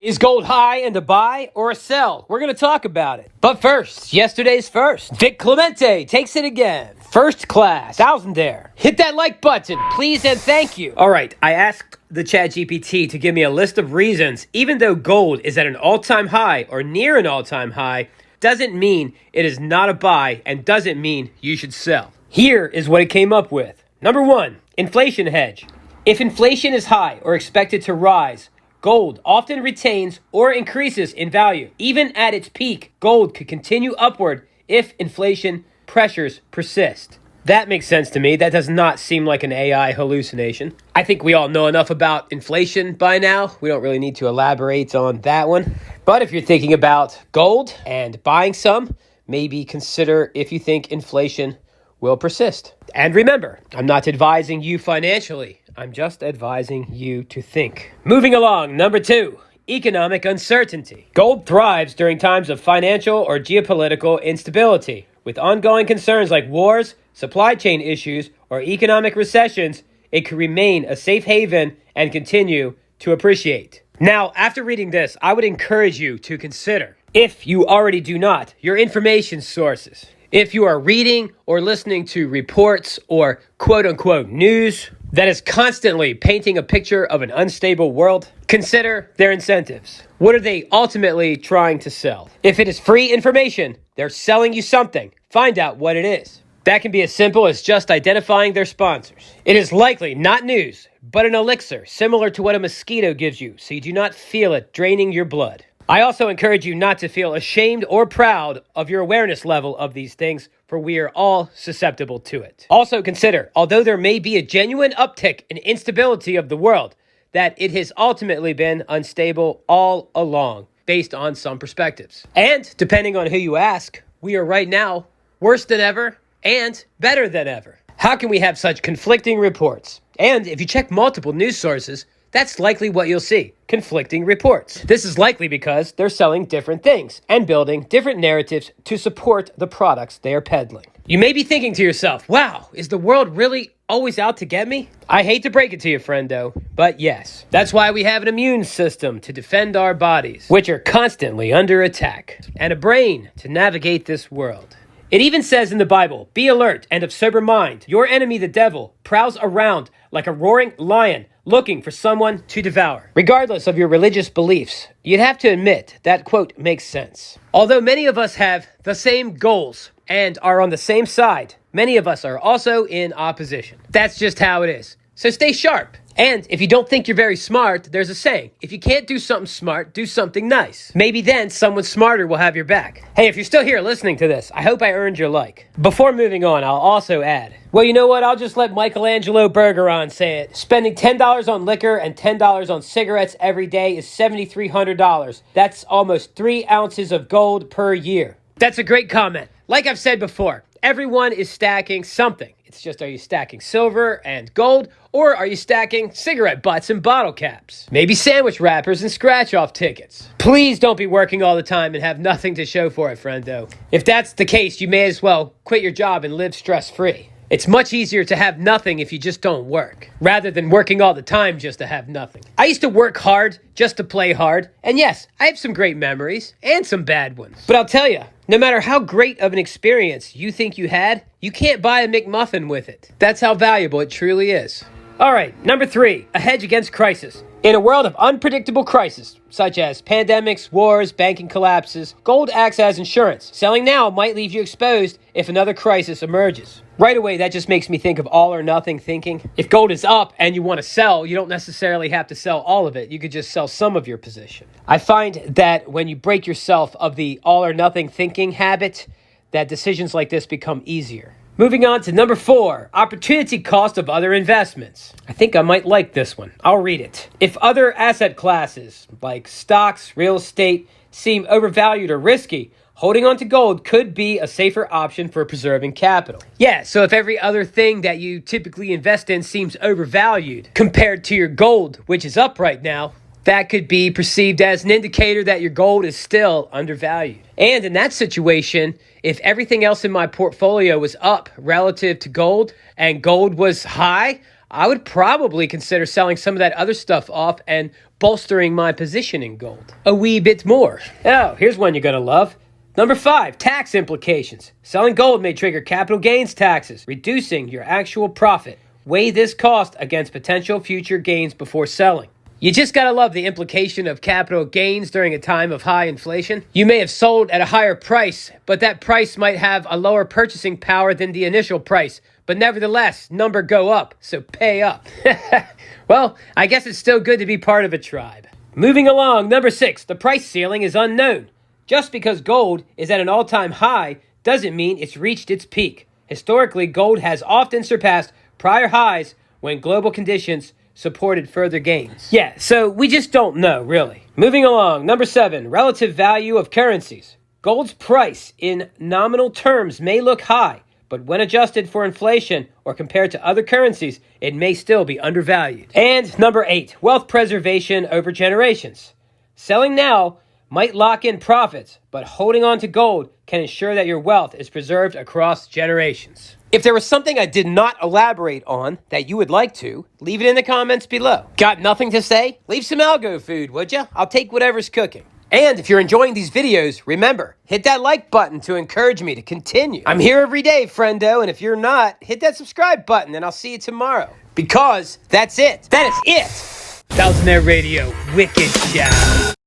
Is gold high and a buy or a sell? We're going to talk about it. But first, yesterday's first. Vic Clemente takes it again. First class, thousandaire. Hit that like button, please and thank you. All right, I asked the ChatGPT to give me a list of reasons, even though gold is at an all-time high or near an all-time high, doesn't mean it is not a buy and doesn't mean you should sell. Here is what it came up with. Number 1, inflation hedge. If inflation is high or expected to rise, gold often retains or increases in value. Even at its peak, gold could continue upward if inflation pressures persist. That makes sense to me. That does not seem like an AI hallucination. I think we all know enough about inflation by now. We don't really need to elaborate on that one. But if you're thinking about gold and buying some, maybe consider if you think inflation will persist. And remember, I'm not advising you financially. I'm just advising you to think. Moving along, number 2, economic uncertainty. Gold thrives during times of financial or geopolitical instability. With ongoing concerns like wars, supply chain issues, or economic recessions, it could remain a safe haven and continue to appreciate. Now, after reading this, I would encourage you to consider, if you already do not, your information sources. If you are reading or listening to reports or quote-unquote news that is constantly painting a picture of an unstable world, consider their incentives. What are they ultimately trying to sell? If it is free information, they're selling you something. Find out what it is. That can be as simple as just identifying their sponsors. It is likely not news, but an elixir similar to what a mosquito gives you, so you do not feel it draining your blood. I also encourage you not to feel ashamed or proud of your awareness level of these things, for we are all susceptible to it. Also consider, although there may be a genuine uptick in instability of the world, that it has ultimately been unstable all along, based on some perspectives. And depending on who you ask, we are right now worse than ever and better than ever. How can we have such conflicting reports? And if you check multiple news sources, that's likely what you'll see, conflicting reports. This is likely because they're selling different things and building different narratives to support the products they are peddling. You may be thinking to yourself, wow, is the world really always out to get me? I hate to break it to you, friendo, but yes. That's why we have an immune system to defend our bodies, which are constantly under attack, and a brain to navigate this world. It even says in the Bible, be alert and of sober mind. Your enemy, the devil, prowls around like a roaring lion, looking for someone to devour. Regardless of your religious beliefs, you'd have to admit that quote makes sense. Although many of us have the same goals and are on the same side, many of us are also in opposition. That's just how it is. So stay sharp. And if you don't think you're very smart, there's a saying, if you can't do something smart, do something nice. Maybe then someone smarter will have your back. Hey, if you're still here listening to this, I hope I earned your like. Before moving on, I'll also add, well, you know what? I'll just let Michelangelo Bergeron say it. Spending $10 on liquor and $10 on cigarettes every day is $7,300. That's almost 3 ounces of gold per year. That's a great comment. Like I've said before, everyone is stacking something. It's just, are you stacking silver and gold, or are you stacking cigarette butts and bottle caps? Maybe sandwich wrappers and scratch-off tickets. Please don't be working all the time and have nothing to show for it, friendo. If that's the case, you may as well quit your job and live stress-free. It's much easier to have nothing if you just don't work, rather than working all the time just to have nothing. I used to work hard just to play hard, and yes, I have some great memories and some bad ones. But I'll tell you, no matter how great of an experience you think you had, you can't buy a McMuffin with it. That's how valuable it truly is. All right, number 3, a hedge against crisis. In a world of unpredictable crises, such as pandemics, wars, banking collapses, gold acts as insurance. Selling now might leave you exposed if another crisis emerges. Right away, that just makes me think of all or nothing thinking. If gold is up and you want to sell, you don't necessarily have to sell all of it. You could just sell some of your position. I find that when you break yourself of the all or nothing thinking habit, that decisions like this become easier. Moving on to number 4, opportunity cost of other investments. I think I might like this one. I'll read it. If other asset classes, like stocks, real estate, seem overvalued or risky, holding on to gold could be a safer option for preserving capital. Yeah, so if every other thing that you typically invest in seems overvalued compared to your gold, which is up right now, that could be perceived as an indicator that your gold is still undervalued. And in that situation, if everything else in my portfolio was up relative to gold and gold was high, I would probably consider selling some of that other stuff off and bolstering my position in gold a wee bit more. Oh, here's one you're going to love. Number 5, tax implications. Selling gold may trigger capital gains taxes, reducing your actual profit. Weigh this cost against potential future gains before selling. You just gotta love the implication of capital gains during a time of high inflation. You may have sold at a higher price, but that price might have a lower purchasing power than the initial price. But nevertheless, number go up, so pay up. Well, I guess it's still good to be part of a tribe. Moving along, number 6, the price ceiling is unknown. Just because gold is at an all-time high doesn't mean it's reached its peak. Historically, gold has often surpassed prior highs when global conditions supported further gains. Yeah, so we just don't know, really. Moving along, number 7, relative value of currencies. Gold's price in nominal terms may look high, but when adjusted for inflation or compared to other currencies, it may still be undervalued. And number 8, wealth preservation over generations. Selling now might lock in profits, but holding on to gold can ensure that your wealth is preserved across generations. If there was something I did not elaborate on that you would like to, leave it in the comments below. Got nothing to say? Leave some algo food, would ya? I'll take whatever's cooking. And if you're enjoying these videos, remember, hit that like button to encourage me to continue. I'm here every day, friendo, and if you're not, hit that subscribe button and I'll see you tomorrow. Because that's it. That is it. Thousandaire Radio, wicked shout.